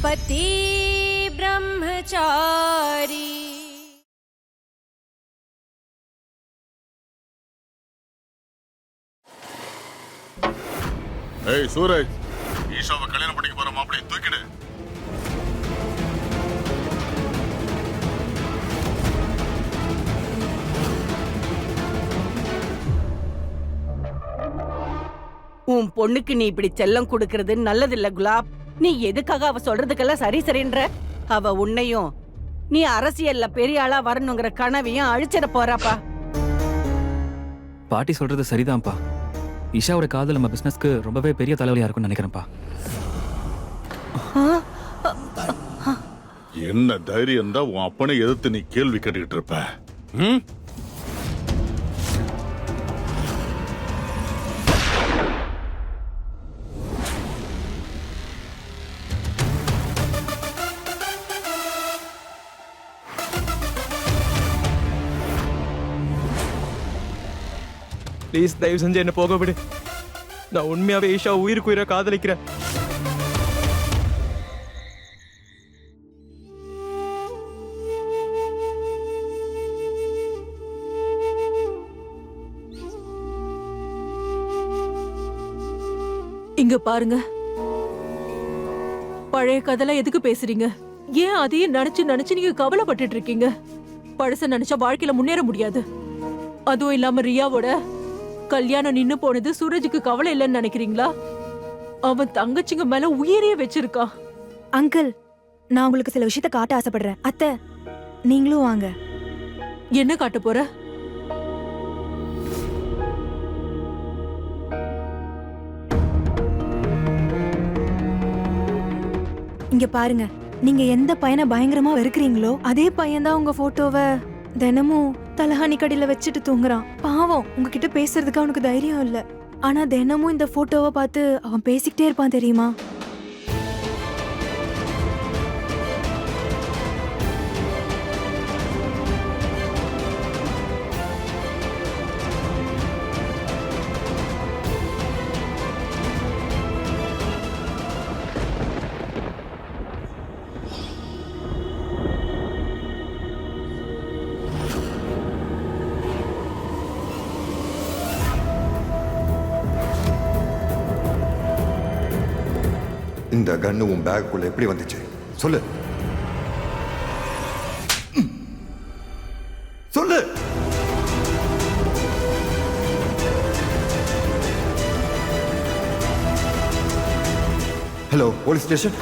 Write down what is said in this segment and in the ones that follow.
पति ब्रह्मचारी। ஏய் சூரஜ், ஈஷாவை கல்யாணம் பண்ணிக்க போற மாப்பிளைய தூக்கிடு. உன் பொண்ணுக்கு நீ இப்படி செல்லம் கொடுக்கறது நல்லதில்ல குலாப். நீ எதுக்காக அவ சொல்றதுக்கெல்லாம் சரி சரின்ற? அவ உன்னையும் நீ அரசியல்ல பெரிய ஆளா வரணுங்கிற கனவையும் அழிச்சிட போறாப்பா. பாட்டி சொல்றது சரிதான்ப்பா. இஷாவோட காதல் நம்ம பிசினஸ்க்கு ரொம்பவே பெரிய தலைவலியா இருக்கும்னு நினைக்கிறேன்ப்பா. என்ன தைரியம் தான் உன் அப்பனை எதிர்த்து நீ கேள்வி கேட்டுக்கிட்டு இருப்ப? ப்ளீஸ் தயவு செஞ்சு என்ன போக விடு. நான் உண்மையாவே ஈஷா உயிருக்கு உயிரை காதலிக்கிறேன். இங்க பாருங்க, பழைய கதைலாம் எதுக்கு பேசுறீங்க? ஏன் அதையே நினைச்சு நினைச்சு நீங்க கவலைப்பட்டுட்டு இருக்கீங்க? பழச நினைச்சா வாழ்க்கையில முன்னேற முடியாது. அதுவும் இல்லாம ரியாவோட கல்யாணம் நின்னு போனது சூரஜுக்கு கவலை இல்லைன்னு நினைக்கிறீங்களா? அவன் தங்கச்சிங்க மேல உயிரையே வச்சிருக்கான். அங்கிள், நான் உங்களுக்கு சில விஷயத்த காட்ட ஆசைப்படுறேன். அத்தை, நீங்களும் வாங்க. என்ன காட்ட போற? இங்க பாருங்க, நீங்க எந்த பையனை பயங்கரமா வெறுக்கிறீங்களோ அதே பையன்தான் உங்க போட்டோவை தினமும் தலஹானி கடையில வச்சுட்டு தூங்குறான். பாவம், உங்ககிட்ட பேசுறதுக்கு அவனுக்கு தைரியம் இல்ல. ஆனா தினமும் இந்த போட்டோவை பார்த்து அவன் பேசிக்கிட்டே இருப்பான் தெரியுமா? இந்த கன்னு உன் பேக்குள்ள எப்படி வந்துச்சு சொல்லு, சொல்லு. Hello, police station.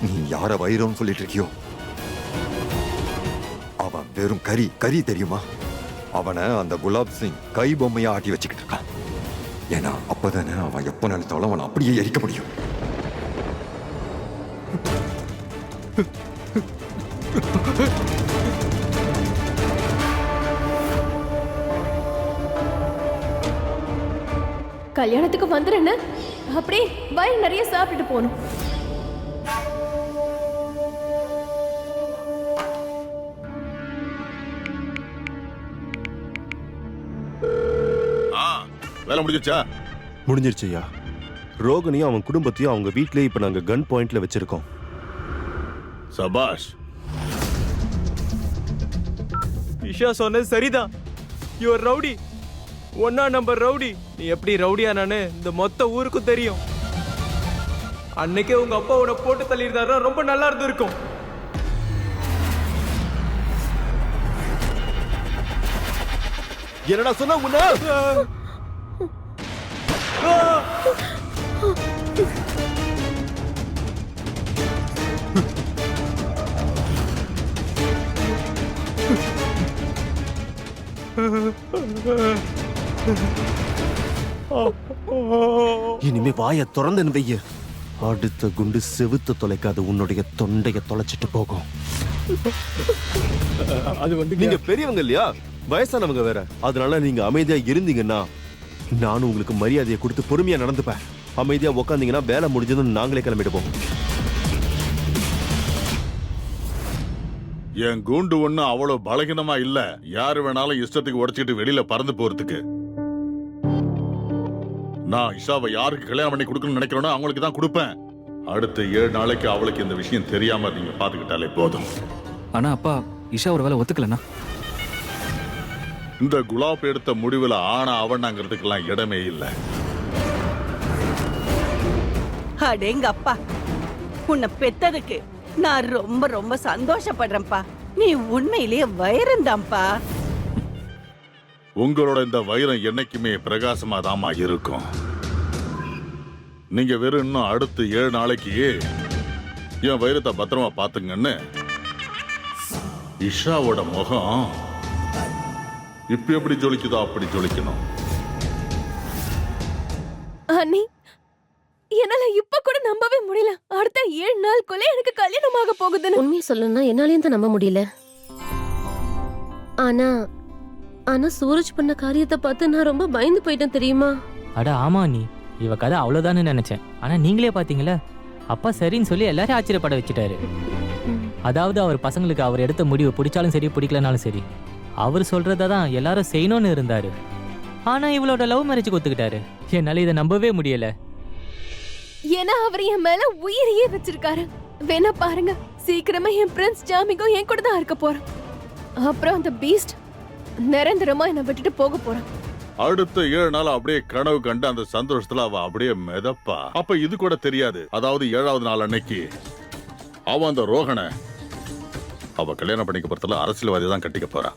நீ யார வைரம் சொல்லிட்டு இருக்கியோ அவன் வெறும் கரி தெரியுமா? அவனை அந்த குலாப் சிங் கை பொம்மையா ஆட்டி வச்சுக்கிட்டு இருக்கான். ஏன்னா அப்பதானே அவன் எப்ப நினைத்தாலும் அவனை அப்படியே எரிக்க முடியும். கல்யாணத்துக்கு வந்துடுன்னு அப்படியே வயிறு நிறைய சாப்பிட்டுட்டு போகணும். வேலை முடிஞ்சிருச்சா? முடிஞ்சிருச்சு ஐயா. ரோகனையும் அவன் குடும்பத்தையும் அவங்க வீட்லயே இப்ப நாங்க கன் பாயிண்ட்ல வச்சிருக்கோம். சபாஷ். ஈஷா சொன்னது சரிதான். Your rowdy, 1 number rowdy. நீ எப்படி ரவுடியானான்னு இந்த மொத்த ஊருக்கும் தெரியும். அன்னைக்கே உங்க அப்பா உன்னை போட்டு தள்ளியிருந்தாருன்னா ரொம்ப நல்லா இருந்திருக்கும். என்னடா சொன்ன உன்ன? இனிமே வாய திறந்து வைய. அடுத்த குண்டு செவுத்த தொலைக்காது, உன்னுடைய தொண்டைய தொலைச்சிட்டு போகும். அது வந்து நீங்க பெரியவங்க இல்லையா? வயசானவங்க வேற. அதனால நீங்க அமைதியா இருந்தீங்கன்னா நானும் உங்களுக்கு மரியாதையை கொடுத்து பொறுமையா நடந்துப்பேன். அமைதியா உக்காந்தீங்கன்னா வேலை முடிஞ்சதுன்னு நாங்களே கிளம்பிடுவோம். என் கூண்டு ஒண்ணு அவ்வளவு பலகீனமா இல்ல, யாரு வேணாலும் இஷ்டத்துக்கு உடைச்சிட்டு வெளியில பறந்து போறதுக்கு. நான் இஷாவை யாருக்கு கல்யாணம் பண்ணி கொடுக்கணும்னு நினைக்கிறேனோ அவங்களுக்கு தான் கொடுப்பேன். அடுத்த 7 நாளைக்கு அவளுக்கு இந்த விஷயம் தெரியாம நீங்க பாத்துக்கிட்டாலே போதும். ஆனா அப்பா, இஷா ஒரு வேலை ஒத்துக்கலன்னா? இந்த குலாப் எடுத்த முடிவுல ஆனா அவனாங்கிறதுக்கெல்லாம் இடமே இல்லை. அடேங்க அப்பா, உன்னை பெத்ததுக்கு நான் ரொம்ப ரொம்ப சந்தோஷப்படுறேன்ப்பா. நீ உண்மையிலேயே வைரந்தான்ப்பா. உங்களோட இந்த வைரம் என்னைக்குமே பிரகாசமா தாமா இருக்கும். நீங்க வெறும் இன்னும் அடுத்த 7 நாளைக்கு என் வைரத்தை பத்திரமா பாத்துங்கன்னு இஷாவோட முகம் இப்ப எப்படி ஜொலிக்குதோ அப்படி ஜொலிக்கணும். அண்ணி, என்னால இப்ப கூட நம்பவே முடியல. அடுத்த 7 நாளுக்குள்ள எனக்கு கல்யாணமாக போகுதுன்னு. உண்மையை சொல்லணும்னா என்னாலையும் தான் நம்ப முடியல. ஆனா ஆனா சூரஜ் பண்ண காரியத்தை பார்த்து நான் ரொம்ப பயந்து போயிட்டேன் தெரியுமா? அட ஆமா நீ, இவ கதை அவ்வளவுதான்னு நினைச்சேன். ஆனா நீங்களே பாத்தீங்களா, அப்பா சரின்னு சொல்லி எல்லாரும் ஆச்சரியப்பட வச்சுட்டாரு. அதாவது அவர் பசங்களுக்கு அவர் எடுத்த முடிவு பிடிச்சாலும் சரி பிடிக்கலனாலும் சரி அவர் சொல்றதை தான் எல்லாரும் செய்யணும்னு இருந்தாரு. ஆனா இவளோட லவ் மேரேஜுக்கு ஒத்துக்கிட்டாரு. என்னால இதை நம்பவே முடியல. ஏன்னா அவர் என் மேல உயிரையே வச்சிருக்காரு. வேணா பாருங்க, சீக்கிரமா என் பிரின்ஸ் ஜாமிக்கும் என் கூட தான் இருக்க போறான். அப்புறம் அந்த பீஸ்ட் நிரந்தரமா என்னை விட்டுட்டு போக போறான். அடுத்த 7 நாள் அப்படியே கனவு கண்டு அந்த சந்தோஷத்துல அவ அப்படியே மிதப்பா. அப்ப இது கூட தெரியாது. அதாவது 7வது நாள் அன்னைக்கு அவ அந்த ரோஹனை அவ கல்யாணம் பண்ணிக்க போறதுல அரசியல்வாதி தான் கட்டிக்க போறா.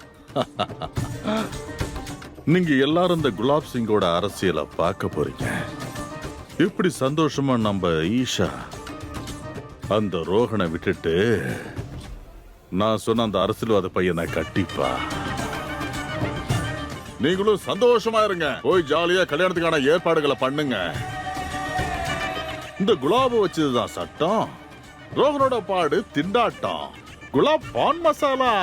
நீங்க எல்லாரும் இந்த குலாப் சிங்கோட அரசியலை பார்க்க போறீங்க. எப்படி சந்தோஷமா நம்ம ஈஷா அந்த ரோஹனை விட்டுட்டு நான் சொன்ன அந்த அரசியல்வாத பையனை கட்டிப்பா. நீங்களும் சந்தோஷமா இருங்க. போய் ஜாலியா கல்யாணத்துக்கான ஏற்பாடுகளை பண்ணுங்க. இந்த குலாப வச்சதுதான் சட்டம், ரோஹனோட பாடு திண்டாட்டம். குலாப் பான் மசாலா.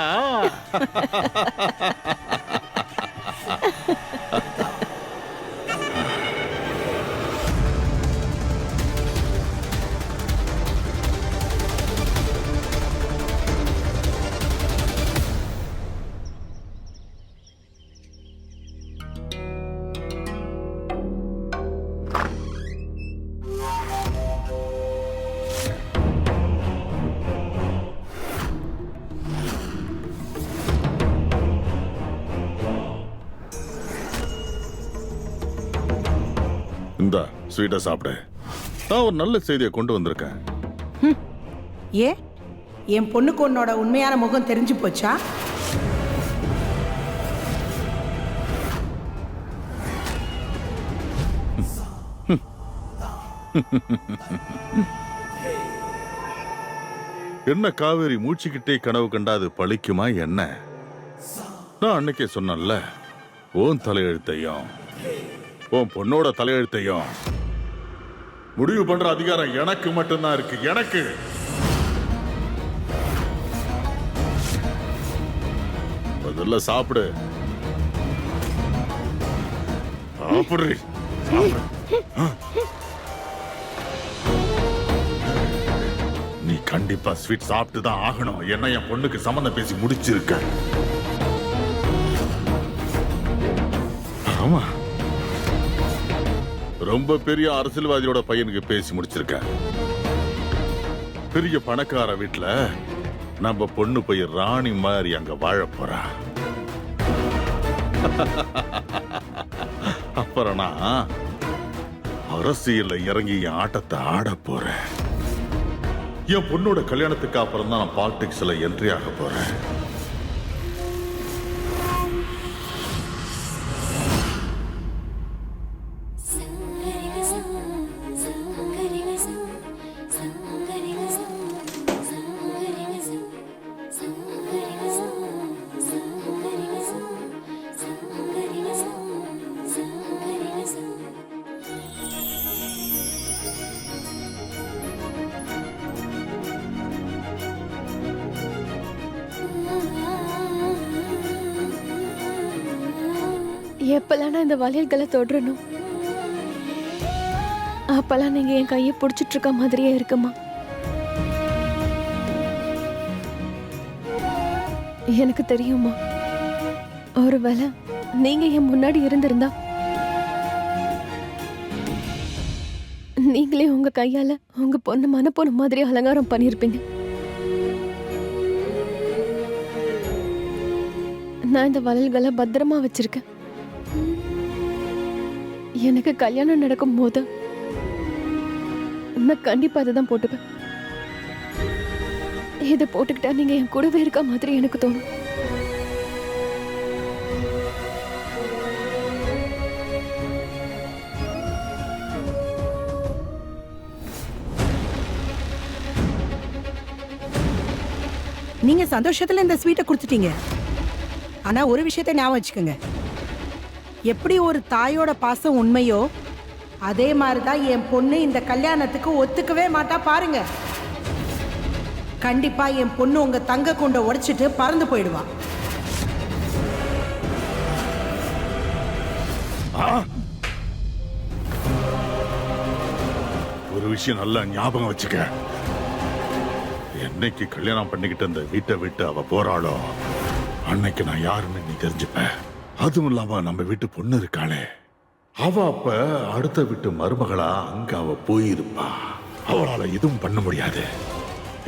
இந்த ஸ்வீட்டை சாப்பிடு. நான் ஒரு நல்ல செய்தியை கொண்டு வந்திருக்கேன். ஏ, என் பொண்ணுக்கு உன்னோட உண்மையான முகம் தெரிஞ்சு போச்சா? என்ன காவேரி, மூச்சுக்கிட்டே கனவு கண்டாது பழிக்குமா என்ன? நான் அன்னைக்கே சொன்னேன்ல, உன் தலையெழுத்தையும் உன் பொண்ணோட தலையெழுத்தையும் முடிவு பண்ற அதிகாரம் எனக்கு மட்டும்தான் இருக்கு. எனக்கு. முதல்ல சாப்பிடு. சாப்பிடு. நீ கண்டிப்பா ஸ்வீட் சாப்பிட்டு தான் ஆகணும். என்ன என் பொண்ணுக்கு சம்மந்தம் பேசி முடிச்சிருக்க. ஆமா, ரொம்ப பெரிய அரசியல்வாதியோட பையனுக்கு பேசி முடிச்சிருக்க. பெரிய பணக்கார வீட்டுல நம்ம பொண்ணு போய் ராணி மாதிரி அங்க வாழ போறா. அப்புறம் நான் அரசியல்ல இறங்கி என் ஆட்டத்தை ஆட போறேன். என் பொண்ணோட கல்யாணத்துக்கு அப்புறம் தான் நான் பாலிடிக்ஸ்ல என்ட்ரி ஆக போறேன். எப்பெல்லாம் நான் இந்த வளையல்களை தொடரணும் அப்பெல்லாம் நீங்க என் கையை பிடிச்சிட்டு இருக்க மாதிரியே இருக்குமா? எனக்கு தெரியுமா, ஒருவேளை நீங்க என் முன்னாடி இருந்திருந்தா நீங்களே உங்க கையால உங்க பொண்ணு மனப்பொண்ணு மாதிரி அலங்காரம் பண்ணிருப்பீங்க. நான் இந்த வளையல்களை பத்திரமா வச்சிருக்கேன். எனக்கு கல்யாணம் நடக்கும் போது நான் கண்டிப்பா இதைதான் போட்டுப்பேன். இதை போட்டுக்கிட்டா நீங்க என் கூடவே இருக்க மாதிரி எனக்கு தோணும். நீங்க சந்தோஷத்துல இந்த ஸ்வீட்டை கொடுத்துட்டீங்க. ஆனா ஒரு விஷயத்தை ஞாபகம் வச்சுக்கோங்க, எப்படி ஒரு தாயோட பாசம் உண்மையோ அதே மாதிரிதான் என் பொண்ணு இந்த கல்யாணத்துக்கு ஒத்துக்கவே மாட்டா பாருங்க. கண்டிப்பா என் பொண்ணு உங்க தங்க கொண்ட உடைச்சிட்டு பறந்து போயிடுவா. ஒரு விஷயம் நல்லா ஞாபகம் வச்சுக்க. என்னைக்கு கல்யாணம் பண்ணிக்கிட்டு அந்த வீட்டை விட்டு அவ போறாளோ அன்னைக்கு நான் யாருன்னு நீ தெரிஞ்சுப்ப. அதுவும் இல்லாம நம்ம வீட்டு பொண்ணு இருக்காளே, அவ அப்ப அடுத்த வீட்டு மருமகளா அங்க அவ போயிருப்பா. அவளால எதுவும் பண்ண முடியாது.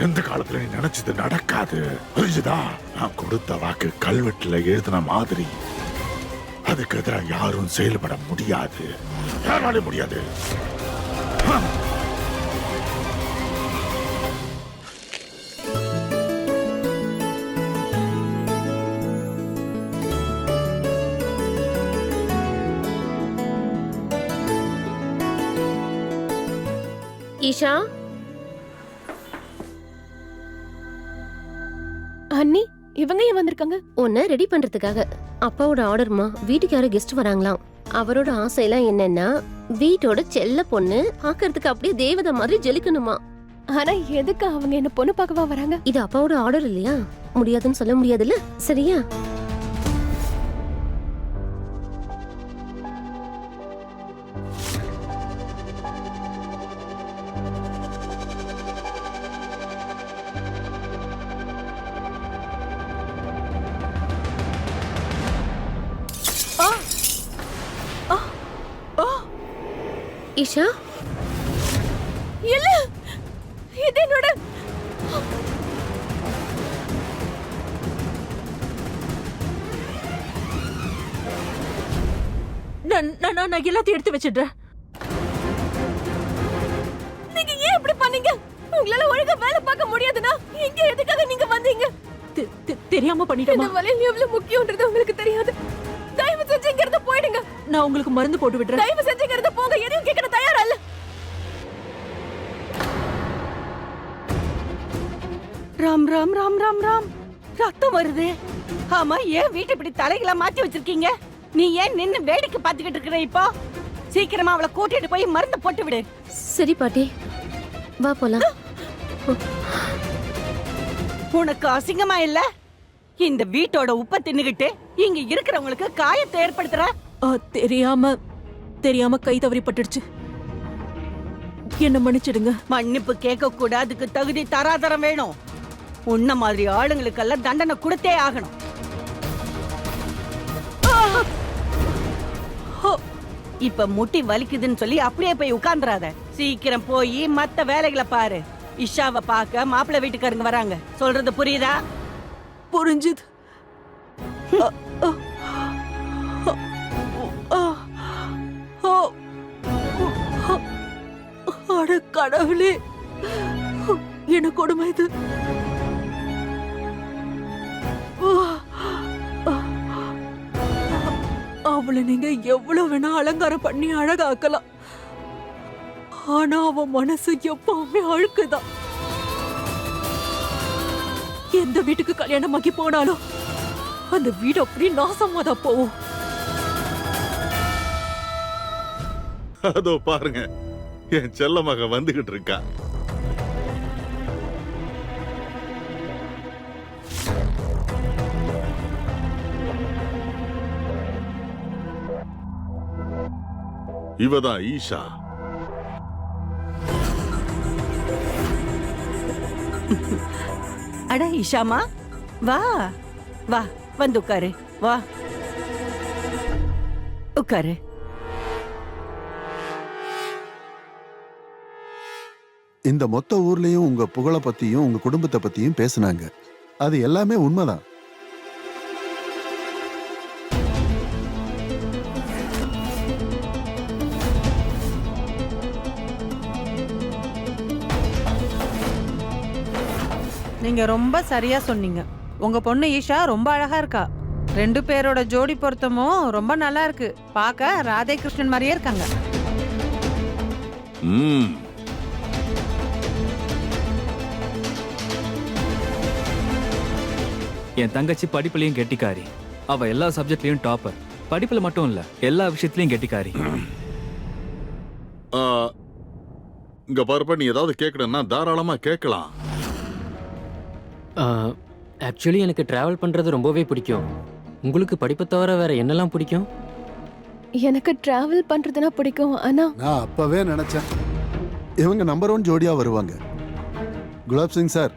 எந்த காலத்துல நீ நினைச்சது நடக்காது, புரிஞ்சுதா? நான் கொடுத்த வாக்கு கல்வெட்டுல எழுதின மாதிரி அதுக்கு எதிராக யாரும் செயல்பட முடியாது. யாராலே முடியாது. ஈஷா, அண்ணி இவங்க ஏன் வந்திருக்காங்க? உன்னை ரெடி பண்றதுக்காக. அப்பாவோட ஆர்டர்மா, வீட்டுக்கு யாரோ கெஸ்ட் வராங்களாம். அவரோட ஆசையெல்லாம் என்னன்னா வீட்டோட செல்ல பொண்ணு பாக்குறதுக்கு அப்படியே தேவதை மாதிரி ஜொலிக்கணுமா. ஆனா எதுக்கு அவங்க என்ன பொண்ணு பார்க்கவா வராங்க? இது அப்பாவோட ஆர்டர் இல்லையா? முடியாதுன்னு சொல்ல முடியாதுல்ல, சரியா? ஈஷா, இல்ல, இது என்னோட நான் எல்லாத்தையும் எடுத்து வச்சிடுறேன். நீங்க ஏன் இப்படி பண்ணீங்க? உங்களால ஒழுங்கா வேலை பார்க்க முடியாதுன்னா இங்க எதுக்காக நீங்க வந்தீங்க? தெரியாம பண்ணிட்டேன். இந்த வளையல் எவ்வளவு முக்கியம்ன்றது உங்களுக்கு தெரியாது. தயவு செஞ்சு இங்க இருந்து போயிடுங்க. நான் உங்களுக்கு மருந்து போட்டு விடுறேன். தயவு செஞ்சு இங்க இருந்து போங்க. எதையும் கேட்க தயாரா இல்ல. ராம் ராம் ராம் ராம் ராம், ரத்தம் வருது. ஆமா, ஏன் வீட்டை இப்படி தலைகளா மாத்தி வச்சிருக்கீங்க? நீ ஏன் நின்னு வேடிக்கை பார்த்துக்கிட்டு இருக்கிற? இப்போ சீக்கிரமா அவளை கூட்டிட்டு போய் மருந்து போட்டு விடு. சரி பாட்டி, வா போலாம். உனக்கு அசிங்கமா இல்ல? இந்த வீட்டோட உப்ப தின்னுகிட்டு இங்க இருக்கிறவங்களுக்கு காயத்தை ஏற்படுத்துற. தெரியாம கை தவறி பட்டுடுச்சு. என்ன மன்னிச்சிடுங்க. மன்னிப்பு கேட்க கூட அதுக்கு தகுதி தராதரம் வேணும். உன்ன மாதிரி ஆளுங்களுக்கெல்லாம் தண்டனை கொடுத்தே ஆகணும். இப்ப முட்டி வலிக்குதுன்னு சொல்லி அப்படியே போய் உட்கார்ந்துராத. சீக்கிரம் போய் மத்த வேலைகளை பாரு. இஷாவை பார்க்க மாப்பிள்ளை வீட்டுக்காரங்க வராங்க. சொல்றது புரியுதா? புரிஞ்சுது. அட கடவுளே, என்ன கொடுமை இது. அவளை நீங்க எவ்வளவு வேணா அலங்காரம் பண்ணி அழகாக்கலாம். ஆனா அவ மனசு எப்பவுமே அழுக்குதான். எந்த வீட்டுக்கு கல்யாணமாக்கி போனாலும் அந்த வீடு அப்படி நாசமாதான் போகும். அதோ பாருங்க, என் செல்ல மக வந்துகிட்டு இருக்கா. இவதான் ஈஷா. அட இஷாமா, வா வா, வந்து உட்காரு, வா உட்காரு. இந்த மொத்த ஊர்லயும் உங்க புகழ பத்தியும் உங்க குடும்பத்தை பத்தியும் பேசுனாங்க. அது எல்லாமே உண்மைதான். நீங்க ரொம்ப சரியா சொன்னீங்க. உங்க பொண்ணு ஈஷா ரொம்ப அழகா இருக்கா. 2 பேரோட ஜோடி பொருத்தமும் ரொம்ப நல்லா இருக்கு. பார்க்க ராதே கிருஷ்ணன் மாதிரியே இருக்காங்க. என் தங்கச்சி படிப்புலயும் கெட்டிக்காரி. அவ எல்லா சப்ஜெக்ட்லயும் டாப்பர். படிப்புல மட்டும் இல்ல, எல்லா விஷயத்திலயும் கெட்டிக்காரி. இங்க பாருப்ப, நீ ஏதாவது கேட்கணும்னா தாராளமா கேட்கலாம். ஆக்சுவலி எனக்கு டிராவல் பண்றது ரொம்பவே பிடிக்கும். உங்களுக்கு படிப்பை தவிர வேற என்னெல்லாம் பிடிக்கும்? எனக்கு டிராவல் பண்றதுனா பிடிக்கும். ஆனா நான் அப்பவே நினைச்சேன் இவங்க நம்பர் 1 ஜோடியா வருவாங்க. குலாப் சிங் சார்,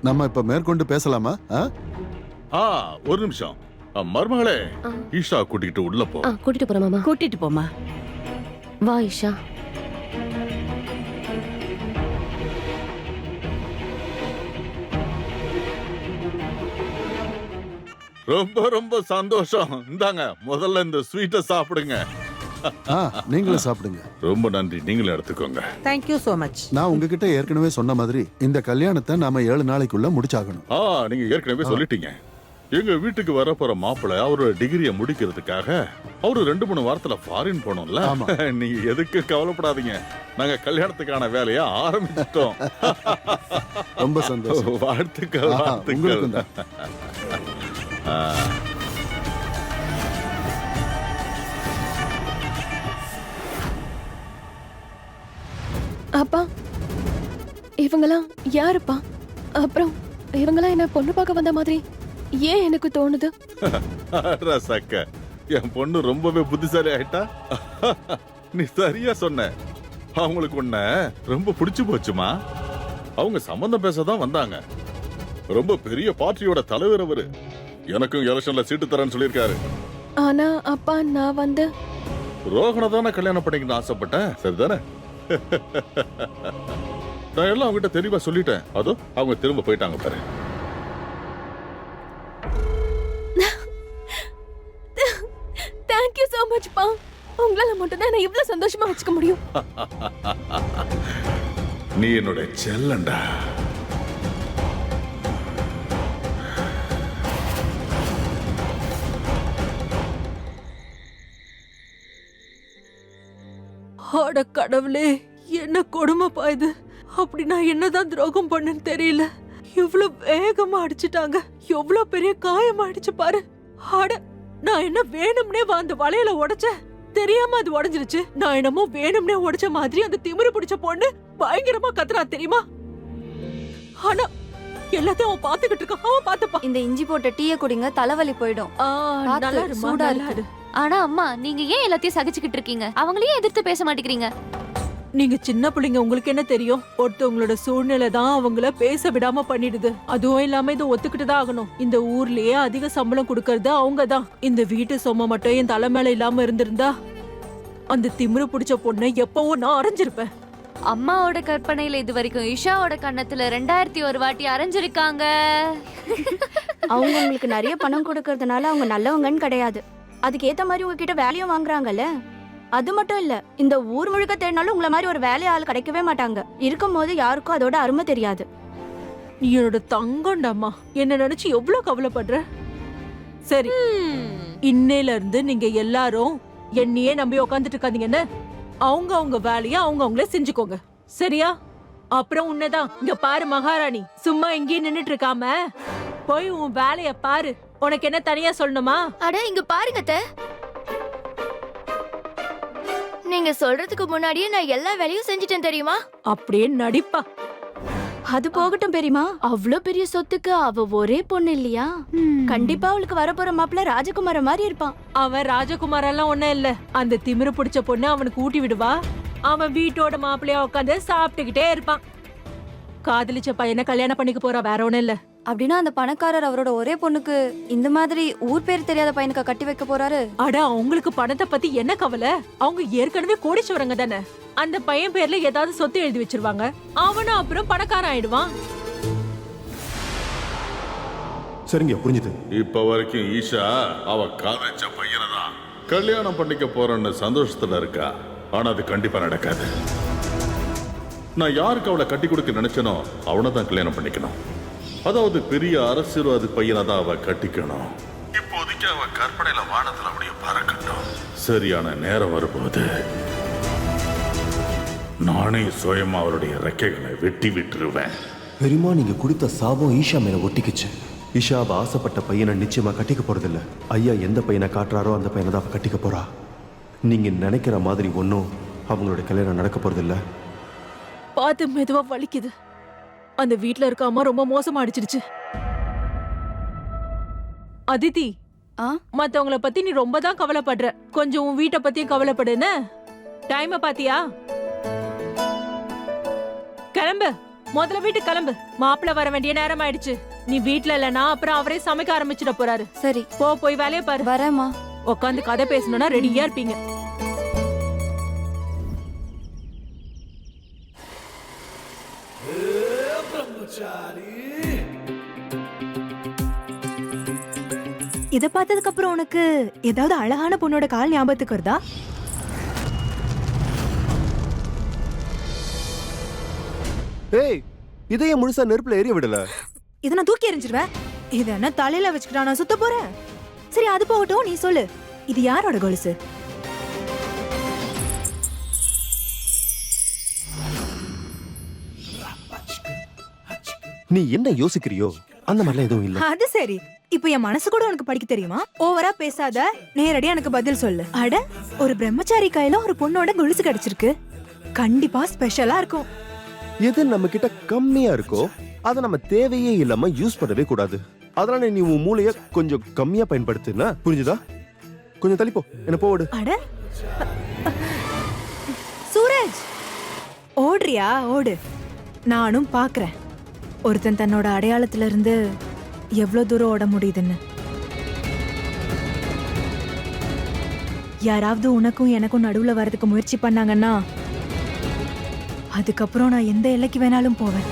நம்ம இப்ப மேற்கொண்டு பேசலாமா? ஒரு நிமிஷம். மருமகளே, ஈஷா கூட்டிட்டு உள்ள போ. கூட்டிட்டு போறேன் மாமா. கூட்டிட்டு போமா. வா ஈஷா. ரொம்ப ரொம்ப சந்தோஷம். இந்தாங்க, முதல்ல இந்த ஸ்வீட்டை சாப்பிடுங்க. நீங்களும் சாப்பிடுங்க. ரொம்ப நன்றி. நீங்களும் எடுத்துக்கோங்க. Thank you so much. நான் உங்ககிட்ட ஏற்கனவே சொன்ன மாதிரி இந்த கல்யாணத்தை நாம 7 நாளைக்குள்ள முடிச்சாகணும். நீங்க ஏற்கனவே சொல்லிட்டீங்க. எங்க வீட்டுக்கு வர போற மாப்பிள்ளை அவரோட டிகிரியை முடிக்கிறதுக்காக அவரு 2-3 வாரத்துல ஃபாரின் போனோம்ல. நீங்க எதுக்கு கவலைப்படாதீங்க, நாங்க கல்யாணத்துக்கான வேலையை ஆரம்பிச்சிட்டோம். ரொம்ப சந்தோஷம். வாழ்த்துக்கள். உங்களுக்கும் தான். அப்பா, இவங்கெல்லாம் யாருப்பா? அப்புறம் இவங்கெல்லாம் என்ன பொண்ணு பார்க்க வந்த மாதிரி ஏன் எனக்கு தோணுது? ரசக்க, என் பொண்ணு ரொம்பவே புத்திசாலி ஆயிட்டா. நீ சரியா சொன்ன. அவங்களுக்கு உன்ன ரொம்ப பிடிச்சு போச்சுமா. அவங்க சம்பந்தம் பேசதான் வந்தாங்க. ரொம்ப பெரிய பார்ட்டியோட தலைவர் அவரு. எனக்கும் எலெக்ஷன்ல சீட்டு தரேன்னு சொல்லியிருக்காரு. ஆனா அப்பா, நான் வந்து ரோஹனை தானே கல்யாணம் பண்ணிக்கணும்னு ஆசைப்பட்டேன். சரிதானே? நான் எல்லாம் அவங்ககிட்ட தெளிவா சொல்லிட்டேன். அதோ அவங்க திரும்ப போயிட்டாங்க பாரு. தேங்க்யூ so much பா. உங்களால மட்டும் தான் நான் இவ்வளவு சந்தோஷமா வச்சுக்க முடியும். நீ என்னோட செல்லண்டா. அட கடவுளே, என்ன கொடுமைப்பா இது. அப்படி நான் என்னதான் துரோகம் பண்ணேன்னு தெரியல. இவ்வளவு வேகமா அடிச்சிட்டாங்க. எவ்வளவு பெரிய காயம் ஆயிடுச்சு பாரு. அட, நான் என்ன வேணும்னே அந்த வளையல உடைச்சேன். தெரியாம அது உடைஞ்சிருச்சு. நான் என்னமோ வேணும்னே உடைச்ச மாதிரி அந்த திமிரு பிடிச்ச பொண்ணு பயங்கரமா கத்துறா தெரியுமா. ஆனா எல்லாத்தையும் அவன் பாத்துக்கிட்டு இருக்கான். அவன் பாத்துப்பா. இந்த இஞ்சி போட்ட டீயை குடிங்க, தலைவலி போயிடும். நல்லா இருமா, சூடா நல்லா இருக்கு. இரு. ஆனா அம்மா, நீங்க ஏன் எல்லாத்தையும் சகிச்சுக்கிட்டு இருக்கீங்க? அவங்களையும் எதிர்த்து பேச மாட்டேங்கிறீங்க. நீங்க சின்ன பிள்ளைங்க, உங்களுக்கு என்ன தெரியும்? ஒருத்தவங்களோட சூழ்நிலை தான் அவங்கள பேச விடாம பண்ணிடுது. அதுவும் இல்லாம இதை ஒத்துக்கிட்டு தான் ஆகணும். இந்த ஊர்லயே அதிக சம்பளம் கொடுக்கறது அவங்க தான். இந்த வீட்டு சொம்ம மட்டும் என் தலை மேல இல்லாம இருந்திருந்தா அந்த திமிரு பிடிச்ச பொண்ணை எப்பவோ நான் அரைஞ்சிருப்பேன். அம்மாவோட கற்பனையில இது வரைக்கும் இஷாவோட கண்ணத்துல 2001 வாட்டி அரைஞ்சிருக்காங்க. அவங்க உங்களுக்கு நிறைய பணம் கொடுக்கறதுனால அவங்க நல்லவங்கன்னு கிடையாது. அதுக்கு ஏத்த மாதிரி உங்ககிட்ட வேலையும் வாங்குறாங்கல்ல. அது மட்டும் இல்ல, இந்த ஊர் முழுக்க தேடினாலும் உங்களை மாதிரி ஒரு வேலையாள் கிடைக்கவே மாட்டாங்க. இருக்கும் போது யாருக்கும் அதோட அருமை தெரியாது. நீ என்னோட தங்கம்டாமா. என்ன நினைச்சு எவ்வளவு கவலைப்படுற? சரி, இன்னையில இருந்து நீங்க எல்லாரும் என்னையே நம்பி உக்காந்துட்டு இருக்காதீங்கன்னு அவங்க அவங்க வேலையை அவங்க அவங்களே செஞ்சுக்கோங்க. சரியா? அப்புறம் உன்னதான் இங்க பாரு மகாராணி, சும்மா இங்கே நின்னுட்டு இருக்காம போய் உன் வேலைய பாரு. உனக்கு என்ன தனியா சொல்லணுமா? அட இங்க பாருங்க அத்தை. நீங்க சொல்றதுக்கு முன்னாடியே நான் எல்லா வேலையும் செஞ்சிட்டேன் தெரியுமா? அப்படியே நடிப்பா. அது போகட்டும் பெரியமா, அவ்ளோ பெரிய சொத்துக்கு அவ ஒரே பொண்ணு இல்லையா? கண்டிப்பா அவளுக்கு வரப்போற மாப்பிள்ள ராஜகுமார மாதிரி இருப்பான். அவன் ராஜகுமார் எல்லாம் ஒண்ணும் இல்ல. அந்த திமிரு பிடிச்ச பொண்ணு அவனுக்கு ஊட்டி விடுவா. அவன் வீட்டோட மாப்பிள்ளையா உட்காந்து சாப்பிட்டுக்கிட்டே இருப்பான். காதலிச்ச பையனை கல்யாணம் பண்ணிக்க போறா, வேற ஒண்ணும் இல்ல. அப்படின்னா அந்த பணக்காரர் அவரோட ஒரே பொண்ணுக்கு இந்த மாதிரி ஊர் பேர் தெரியாத பையனுக்கு கட்டி வைக்க போறாரு? அட, அவங்களுக்கு பணத்தை பத்தி என்ன கவலை? அவங்க ஏற்கனவே கோடீஸ்வரங்க தானே. அந்த பையன் பேர்ல ஏதாவது சொத்து எழுதி வச்சிருவாங்க, அவனும் அப்புறம் பணக்காரன் ஆயிடுவான். சரிங்க, புரிஞ்சுது. இப்ப வரைக்கும் ஈஷா அவ காதலிச்ச பையனை தான் கல்யாணம் பண்ணிக்க போறன்னு சந்தோஷத்துல இருக்கா. ஆனா அது கண்டிப்பா நடக்காது. நான் யாருக்கு அவளை கட்டி கொடுக்க நினைச்சனோ அவனை தான் கல்யாணம் பண்ணிக்கணும். அதாவது பெரிய அரசியல்வாதி பையனை தான் அவ கட்டிக்கணும். இப்போதைக்கு அவ கற்பனையில வானத்துல அப்படியே பறக்கட்டும். சரியான நேரம் வரும்போது நானே சுயமா அவருடைய ரெக்கைகளை வெட்டி விட்டுருவேன். பெரியமா, நீங்க கொடுத்த சாபம் ஈஷா மேல ஒட்டிக்குச்சு. ஈஷா அவ ஆசைப்பட்ட பையனை நிச்சயமா கட்டிக்க போறதில்ல. ஐயா எந்த பையனை காட்டுறாரோ அந்த பையனை தான் அவ கட்டிக்க போறா. நீங்க நினைக்கிற மாதிரி ஒன்றும் அவங்களோட கல்யாணம் நடக்க போறதில்ல. பார்த்து மெதுவா வலிக்குது. அந்த வீட்ல இருக்க அம்மா ரொம்ப மோசமா அடிச்சிடுச்சு. அதிதி, மத்தவங்கள பத்தி நீ ரொம்ப தான் கவலைப்படுற. கொஞ்சம் உன் வீட்டை பத்தியும் கவலைப்படுன்னு. டைம பாத்தியா? கிளம்பு, முதல்ல வீட்டுக்கு கிளம்பு. மாப்பிள்ள வர வேண்டிய நேரம் ஆயிடுச்சு. நீ வீட்ல இல்லனா அப்புறம் அவரே சமைக்க ஆரம்பிச்சிட போறாரு. சரி, போய் வேலையை பாரு. வரேம்மா. உட்காந்து கதை பேசணும்னா ரெடியா இருப்பீங்க. இத பார்த்ததுக்கு அப்புறம் உனக்கு ஏதாவது அழகான பொண்ணோட கால் ஞாபகத்துக்கு வருதா? ஏய், இதையே முழுசா நெருப்புல எரிய விடல. இத நான் தூக்கி எறிஞ்சிருவேன். இத என்ன தலையில வச்சுக்கிட்டா நான் சுத்த போறேன்? சரி, அது போகட்டும். நீ சொல்லு, இது யாரோட கொலுசு? நீ என்ன யோசிக்கிறியோ அந்த மாதிரிலாம் எதுவும் இல்ல. அது சரி, இப்ப என் மனசு கூட உனக்கு படிக்க தெரியுமா? ஓவரா பேசாத, நேரடியா எனக்கு பதில் சொல்லு. அட, ஒரு பிரம்மச்சாரி கையில ஒரு பொண்ணோட கொலுசு கிடைச்சிருக்கு. கண்டிப்பா ஸ்பெஷலா இருக்கும். எது நம்ம கிட்ட கம்மியா இருக்கோ அதை நம்ம தேவையே இல்லாம யூஸ் பண்ணவே கூடாது. அதனால நீ உன் மூளைய கொஞ்சம் கம்மியா பயன்படுத்துனா, புரிஞ்சுதா? கொஞ்சம் தள்ளிப்போ, என்ன போடு. அட சூரஜ், ஓடுறியா? ஓடு, நானும் பாக்குறேன் ஒருத்தன் தன்னோட அடையாளத்துல இருந்து எவ்வளவு தூரம் ஓட முடியுதுன்னு. யாராவது உனக்கும் எனக்கும் நடுவுல வரதுக்கு முயற்சி பண்ணாங்கன்னா அதுக்கப்புறம் நான் எந்த எல்லைக்கு வேணாலும் போவேன்.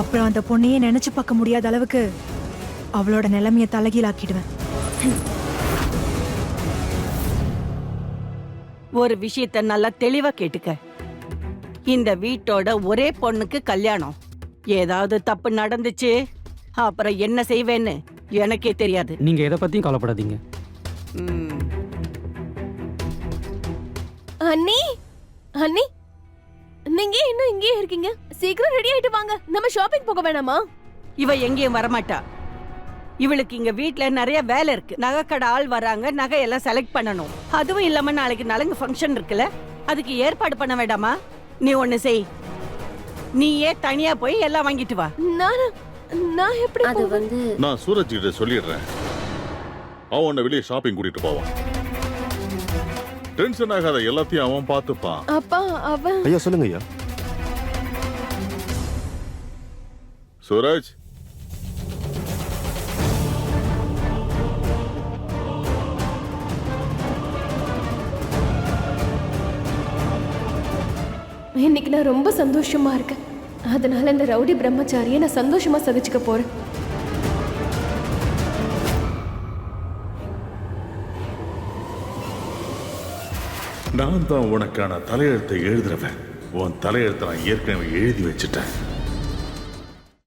அப்புறம் அந்த பொண்ணையே நினைச்சு பார்க்க முடியாத அளவுக்கு அவளோட நிலைமைய தலைகீழாக்கிடுவேன். ஒரு விஷயத்த நல்லா தெளிவா கேட்டுக்க. இந்த வீட்டோட ஒரே பொண்ணுக்கு கல்யாணம். ஏதாவது தப்பு நடந்துச்சு அப்புறம் என்ன செய்வேன்னு எனக்கே தெரியாது. நீங்க எதை பத்தியும் கவலைப்படாதீங்க. அண்ணி, அண்ணி, நீங்க இன்னும் இங்கே இருக்கீங்க? சீக்கிரம் ரெடி ஆயிட்டு வாங்க, நம்ம ஷாப்பிங் போக வேணாமா? இவ எங்கேயும் வரமாட்டா. இவளுக்கு இங்க வீட்ல நிறைய வேலை இருக்கு. நகைக்கடை ஆள் வராங்க, நகையெல்லாம் செலக்ட் பண்ணணும். அதுவும் இல்லாம நாளைக்கு நலங்கு ஃபங்க்ஷன் இருக்குல்ல, அதுக்கு ஏற்பாடு பண்ண வேண்டாமா? நீ ஒண்ணு செய், நீயே தனியா போய் எல்லாம் வாங்கிட்டு வா. நான் எப்படி? அது வந்து நான் சூரஜ் கிட்ட சொல்லிடுறேன். அவன் உன்னை வெளியே ஷாப்பிங் கூட்டிட்டு போவான். டென்ஷன் ஆகாத, எல்லாத்தையும் அவன் பார்த்துப்பான். அப்பா, அவன் ஐயா சொல்லுங்க ஐயா. சூரஜ், இன்னைக்கு நான் ரொம்ப சந்தோஷமா இருக்கேன். அதனால இந்த ரவுடி பிரம்மச்சாரியை நான் சந்தோஷமா சகிச்சுக்க போறேன். நான் தான் உனக்கான தலையெழுத்தை எழுதுறவன். உன் தலையெழுத்தை நான் ஏற்கனவே எழுதி வச்சுட்டேன்.